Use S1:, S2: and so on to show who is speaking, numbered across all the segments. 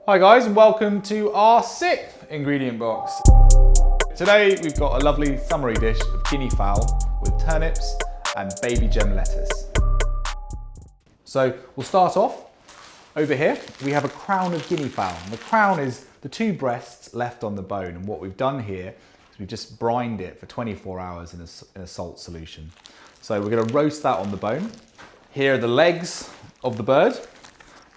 S1: Hi guys, and welcome to our 6th ingredient box. Today we've got a lovely summery dish of Guinea fowl with turnips and baby gem lettuce. So we'll start off over here. We have a crown of Guinea fowl. And the crown is the 2 breasts left on the bone, and what we've done here is we've just brined it for 24 hours in a salt solution. So we're going to roast that on the bone. Here are the legs of the bird.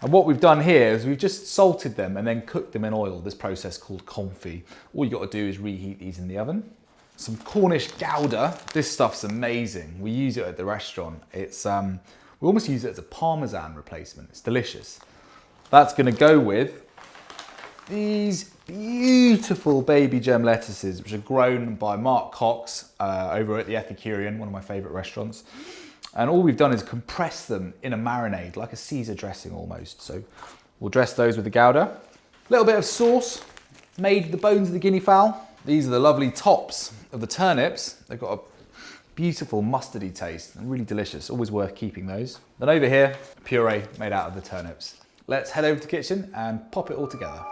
S1: And what we've done here is we've just salted them and then cooked them in oil, this process called confit. All you got to do is reheat these in the oven. Some Cornish Gouda. This stuff's amazing. We use it at the restaurant. It's we almost use it as a Parmesan replacement. It's delicious. That's going to go with these beautiful baby gem lettuces, which are grown by Mark Cox over at the Epicurean, one of my favourite restaurants. And all we've done is compress them in a marinade, like a Caesar dressing almost. So we'll dress those with the Gouda. A little bit of sauce, made the bones of the guinea fowl. These are the lovely tops of the turnips. They've got a beautiful mustardy taste and really delicious. Always worth keeping those. Then over here, a puree made out of the turnips. Let's head over to the kitchen and pop it all together.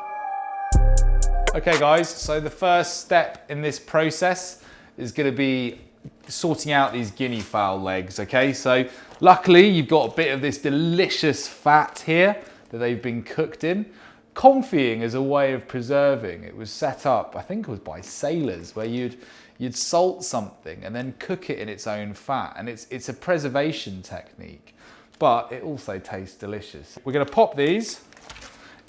S1: Okay guys, so the first step in this process is going to be sorting out these guinea fowl legs, okay? So luckily you've got a bit of this delicious fat here that they've been cooked in. Confying is a way of preserving. It was set up, I think it was by sailors, where you'd salt something and then cook it in its own fat, and it's a preservation technique, but it also tastes delicious. We're going to pop these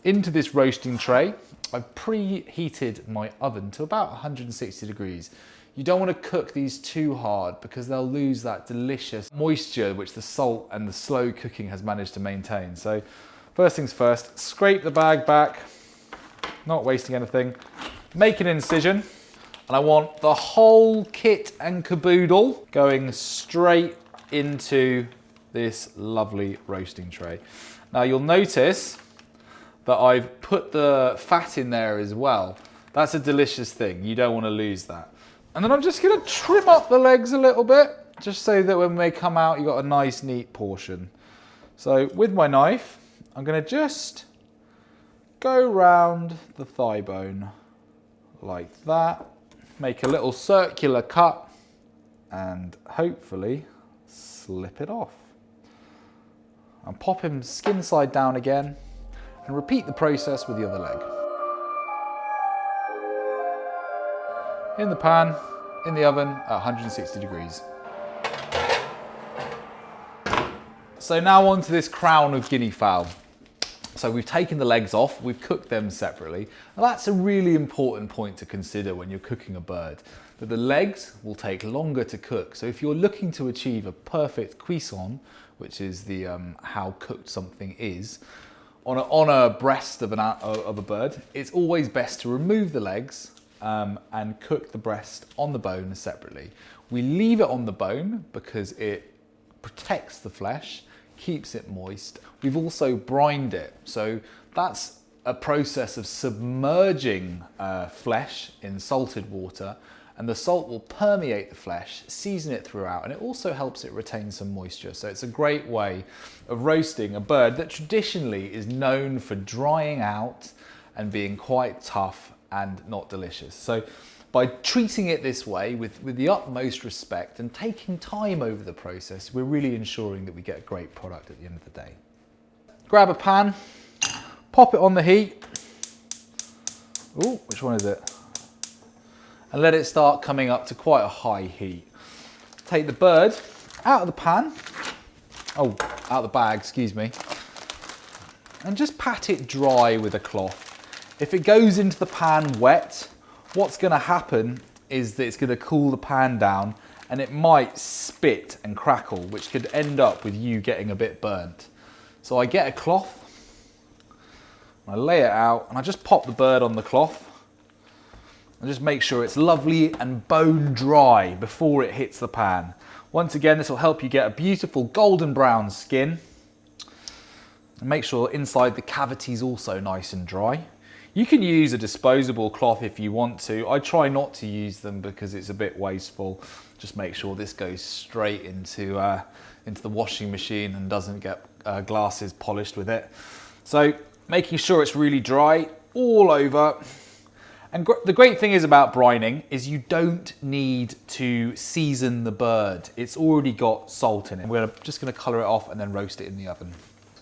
S1: into this roasting tray. I've preheated my oven to about 160 degrees. You don't want to cook these too hard because they'll lose that delicious moisture which the salt and the slow cooking has managed to maintain. So first things first, scrape the bag back, not wasting anything. Make an incision, and I want the whole kit and caboodle going straight into this lovely roasting tray. Now you'll notice that I've put the fat in there as well. That's a delicious thing. You don't want to lose that. And then I'm just going to trim up the legs a little bit, just so that when they come out, you've got a nice, neat portion. So with my knife, I'm going to just go round the thigh bone like that, make a little circular cut, and hopefully slip it off. And pop him skin side down again, and repeat the process with the other leg. In the pan, in the oven at 160 degrees. So now on to this crown of guinea fowl. So we've taken the legs off, we've cooked them separately. Now that's a really important point to consider when you're cooking a bird, that the legs will take longer to cook. So if you're looking to achieve a perfect cuisson, which is the how cooked something is, on a breast of a bird, it's always best to remove the legs and cook the breast on the bone separately. We leave it on the bone because it protects the flesh, keeps it moist. We've also brined it, so that's a process of submerging flesh in salted water, and the salt will permeate the flesh, season it throughout, and it also helps it retain some moisture. So it's a great way of roasting a bird that traditionally is known for drying out and being quite tough and not delicious. So by treating it this way with the utmost respect and taking time over the process, we're really ensuring that we get a great product at the end of the day. Grab a pan, pop it on the heat. Ooh, which one is it? And let it start coming up to quite a high heat. Take the bird out of the pan, out of the bag, excuse me, and just pat it dry with a cloth. If it goes into the pan wet, what's going to happen is that it's going to cool the pan down and it might spit and crackle, which could end up with you getting a bit burnt. So I get a cloth, I lay it out, and I just pop the bird on the cloth and just make sure it's lovely and bone dry before it hits the pan. Once again, this will help you get a beautiful golden brown skin, and make sure inside the cavity is also nice and dry. You can use a disposable cloth if you want to. I try not to use them because it's a bit wasteful. Just make sure this goes straight into the washing machine and doesn't get glasses polished with it. So making sure it's really dry all over. And the great thing is about brining is you don't need to season the bird. It's already got salt in it. We're just gonna colour it off and then roast it in the oven.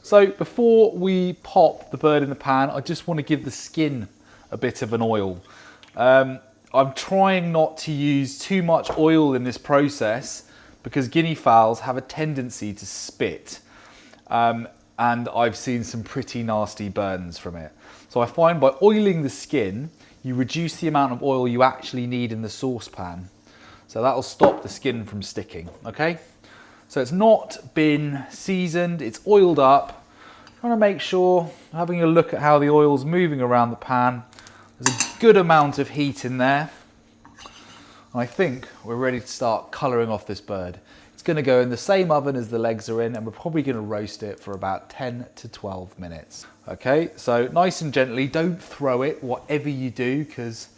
S1: So before we pop the bird in the pan, I just want to give the skin a bit of an oil. I'm trying not to use too much oil in this process because guinea fowls have a tendency to spit. And I've seen some pretty nasty burns from it. So I find by oiling the skin, you reduce the amount of oil you actually need in the saucepan. So that'll stop the skin from sticking, okay? So it's not been seasoned, it's oiled up. I want to make sure, having a look at how the oil's moving around the pan, there's a good amount of heat in there. And I think we're ready to start colouring off this bird. It's going to go in the same oven as the legs are in, and we're probably going to roast it for about 10 to 12 minutes. Okay, so nice and gently, don't throw it, whatever you do, because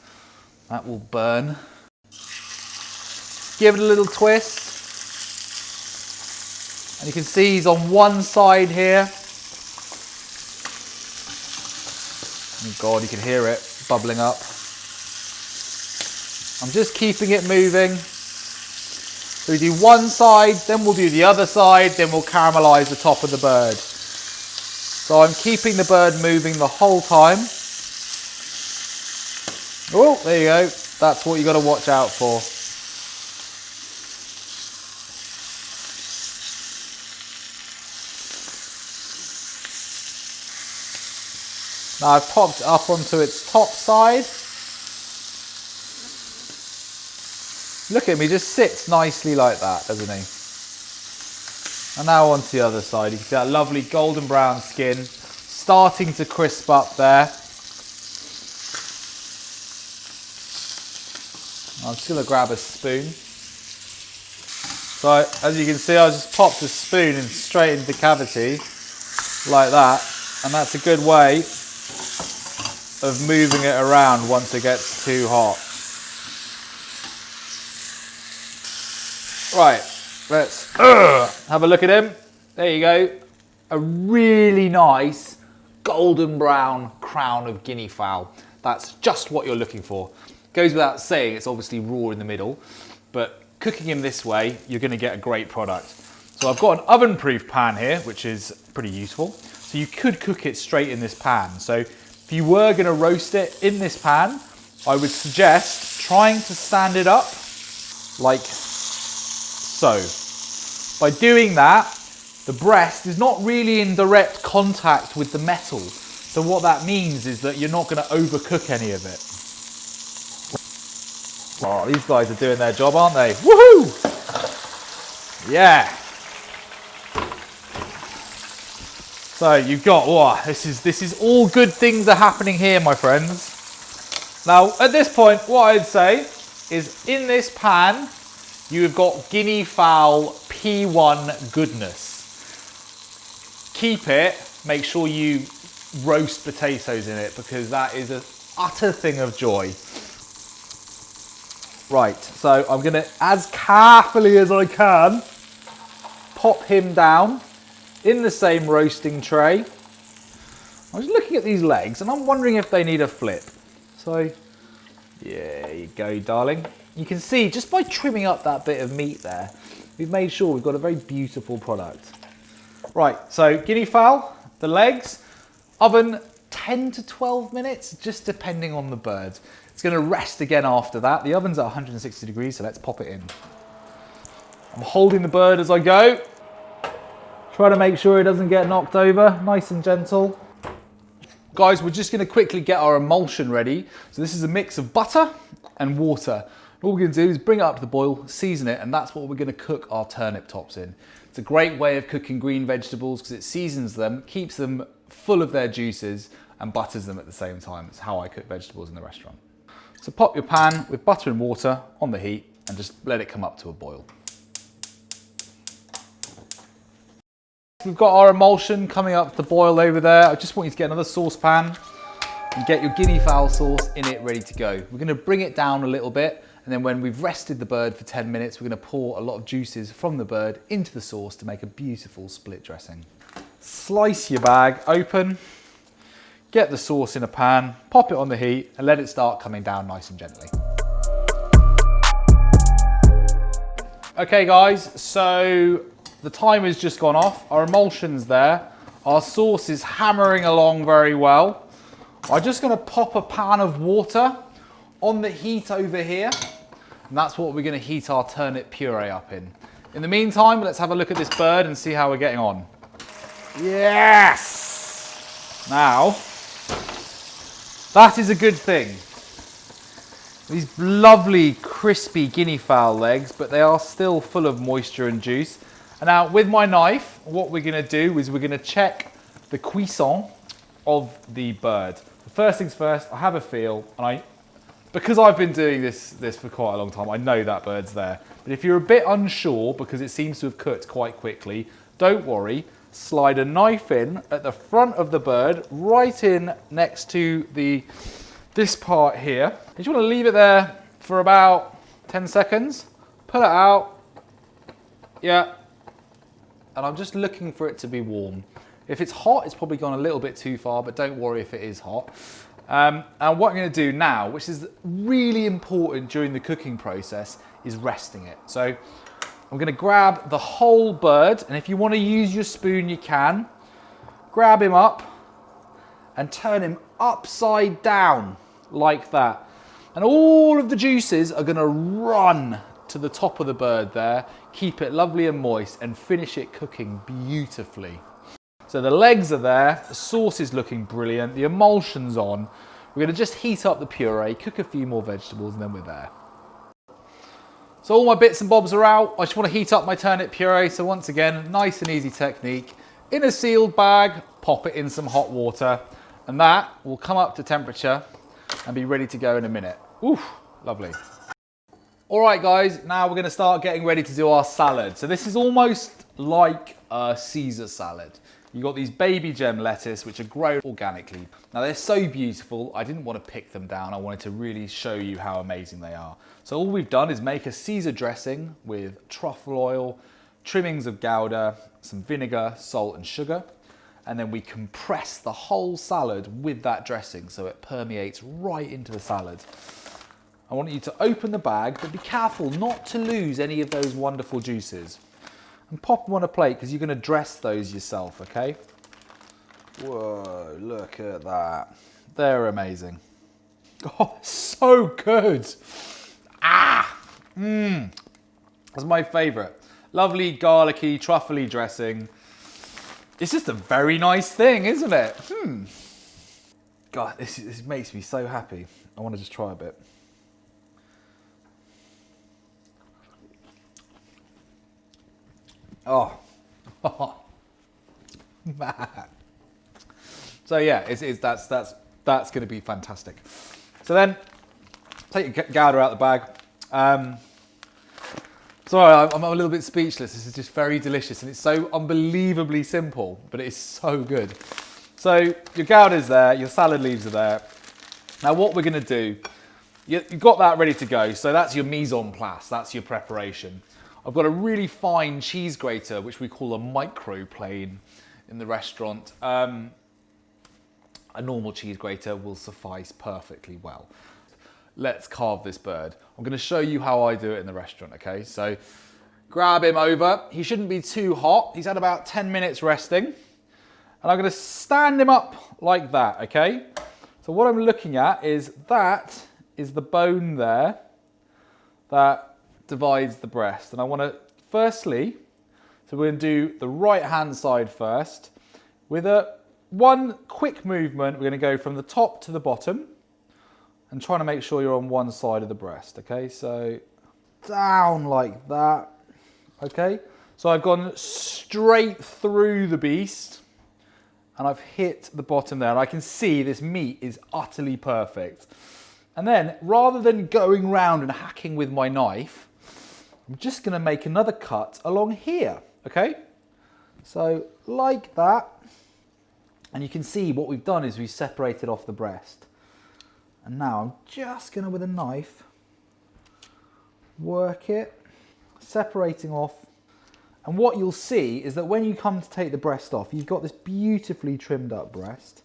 S1: that will burn. Give it a little twist. And you can see he's on one side here. Oh God, you can hear it bubbling up. I'm just keeping it moving. So we do one side, then we'll do the other side, then we'll caramelise the top of the bird. So I'm keeping the bird moving the whole time. Oh, there you go. That's what you got to watch out for. Now I've popped it up onto its top side. Look at him, he just sits nicely like that, doesn't he? And now onto the other side, you can see that lovely golden brown skin starting to crisp up there. I'm just going to grab a spoon. So as you can see, I just popped a spoon in straight into the cavity like that, and that's a good way of moving it around once it gets too hot. Right, let's have a look at him. There you go. A really nice golden brown crown of guinea fowl. That's just what you're looking for. Goes without saying, it's obviously raw in the middle, but cooking him this way, you're going to get a great product. So I've got an oven-proof pan here, which is pretty useful. So you could cook it straight in this pan. So if you were going to roast it in this pan, I would suggest trying to stand it up like so. By doing that, the breast is not really in direct contact with the metal. So what that means is that you're not going to overcook any of it. Oh, these guys are doing their job, aren't they? Woohoo! Yeah. So you've got, oh, this is all good things are happening here, my friends. Now, at this point, what I'd say is in this pan, you've got guinea fowl P1 goodness. Keep it, make sure you roast potatoes in it because that is an utter thing of joy. Right, so I'm gonna, as carefully as I can, pop him down in the same roasting tray. I was looking at these legs and I'm wondering if they need a flip. So, yeah, you go, darling. You can see just by trimming up that bit of meat there, we've made sure we've got a very beautiful product. Right, so guinea fowl, the legs, oven 10 to 12 minutes, just depending on the bird. It's going to rest again after that. The oven's at 160 degrees, so let's pop it in. I'm holding the bird as I go. Try to make sure it doesn't get knocked over, nice and gentle. Guys, we're just going to quickly get our emulsion ready. So this is a mix of butter and water. All we're going to do is bring it up to the boil, season it, and that's what we're going to cook our turnip tops in. It's a great way of cooking green vegetables because it seasons them, keeps them full of their juices, and butters them at the same time. It's how I cook vegetables in the restaurant. So pop your pan with butter and water on the heat and just let it come up to a boil. We've got our emulsion coming up to the boil over there. I just want you to get another saucepan and get your guinea fowl sauce in it ready to go. We're going to bring it down a little bit, and then when we've rested the bird for 10 minutes, we're going to pour a lot of juices from the bird into the sauce to make a beautiful split dressing. Slice your bag open. get the sauce in a pan, pop it on the heat and let it start coming down nice and gently. Okay guys, so the timer's just gone off, our emulsion's there, our sauce is hammering along very well. I'm just gonna pop a pan of water on the heat over here, and that's what we're gonna heat our turnip puree up in. In the meantime, let's have a look at this bird and see how we're getting on. Yes! Now, that is a good thing. These lovely crispy guinea fowl legs, but they are still full of moisture and juice. And now with my knife, what we're gonna do is we're gonna check the cuisson of the bird. First things first, I have a feel, and because I've been doing this for quite a long time, I know that bird's there. But if you're a bit unsure, because it seems to have cooked quite quickly, don't worry. Slide a knife in at the front of the bird, right in next to this part here. You just want to leave it there for about 10 seconds. Pull it out. Yeah. And I'm just looking for it to be warm. If it's hot, it's probably gone a little bit too far, but don't worry if it is hot. And what I'm going to do now, which is really important during the cooking process, is resting it. So I'm going to grab the whole bird, and if you want to use your spoon, you can. Grab him up and turn him upside down like that. And all of the juices are going to run to the top of the bird there, keep it lovely and moist, and finish it cooking beautifully. So the legs are there, the sauce is looking brilliant, the emulsion's on. We're going to just heat up the puree, cook a few more vegetables, and then we're there. So all my bits and bobs are out. I just want to heat up my turnip puree. So once again, nice and easy technique. In a sealed bag, pop it in some hot water, and that will come up to temperature and be ready to go in a minute. Oof, lovely. All right guys, now we're going to start getting ready to do our salad. So this is almost like a Caesar salad. You've got these baby gem lettuce, which are grown organically. Now they're so beautiful, I didn't want to pick them down. I wanted to really show you how amazing they are. So all we've done is make a Caesar dressing with truffle oil, trimmings of Gouda, some vinegar, salt and sugar. And then we compress the whole salad with that dressing so it permeates right into the salad. I want you to open the bag, but be careful not to lose any of those wonderful juices. And pop them on a plate because you're going to dress those yourself, okay? Whoa, look at that. They're amazing. Oh, so good. That's my favourite. Lovely garlicky, truffly dressing. It's just a very nice thing, isn't it? God, this makes me so happy. I want to just try a bit. Oh, man. So yeah, that's going to be fantastic. So then, take your Gouda out of the bag. Sorry, I'm a little bit speechless. This is just very delicious, and it's so unbelievably simple, but it is so good. So your Gouda is there, your salad leaves are there. Now what we're going to do, you've got that ready to go. So that's your mise en place. That's your preparation. I've got a really fine cheese grater, which we call a microplane in the restaurant. A normal cheese grater will suffice perfectly well. Let's carve this bird. I'm going to show you how I do it in the restaurant, okay? So grab him over. He shouldn't be too hot. He's had about 10 minutes resting. And I'm going to stand him up like that, okay? So what I'm looking at is the bone there that divides the breast. And I want to firstly, so we're going to do the right hand side first. With one quick movement, we're going to go from the top to the bottom and trying to make sure you're on one side of the breast, okay? So down like that, okay? So I've gone straight through the beast and I've hit the bottom there, and I can see this meat is utterly perfect. And then rather than going round and hacking with my knife, I'm just going to make another cut along here, okay? So like that, and you can see what we've done is we've separated off the breast. And now I'm just going to, with a knife, work it, separating off. And what you'll see is that when you come to take the breast off, you've got this beautifully trimmed up breast.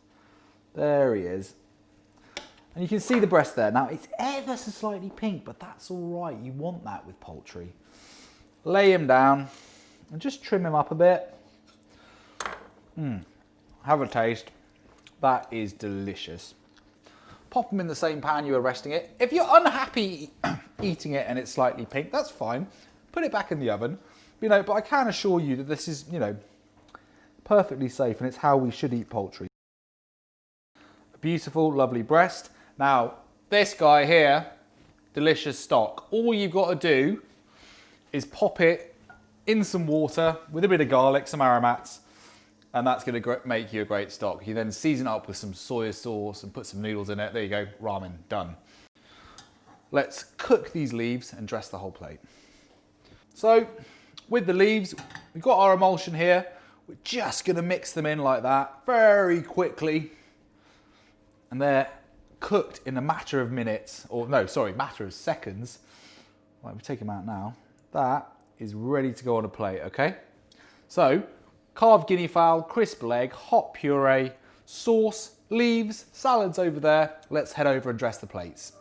S1: There he is. And you can see the breast there. Now, it's ever so slightly pink, but that's all right. You want that with poultry. Lay him down and just trim him up a bit. Have a taste. That is delicious. Pop them in the same pan you were resting it. If you're unhappy eating it and it's slightly pink, that's fine. Put it back in the oven. But I can assure you that this is, perfectly safe, and it's how we should eat poultry. A beautiful, lovely breast. Now, this guy here, delicious stock. All you've got to do is pop it in some water with a bit of garlic, some aromats, and that's going to make you a great stock. You then season it up with some soy sauce and put some noodles in it. There you go, ramen, done. Let's cook these leaves and dress the whole plate. So, with the leaves, we've got our emulsion here. We're just going to mix them in like that, very quickly. And they're cooked in a matter of minutes, matter of seconds. Right, we take them out now. That is ready to go on a plate, okay? So, carved guinea fowl, crisp leg, hot puree, sauce, leaves, salads over there. Let's head over and dress the plates.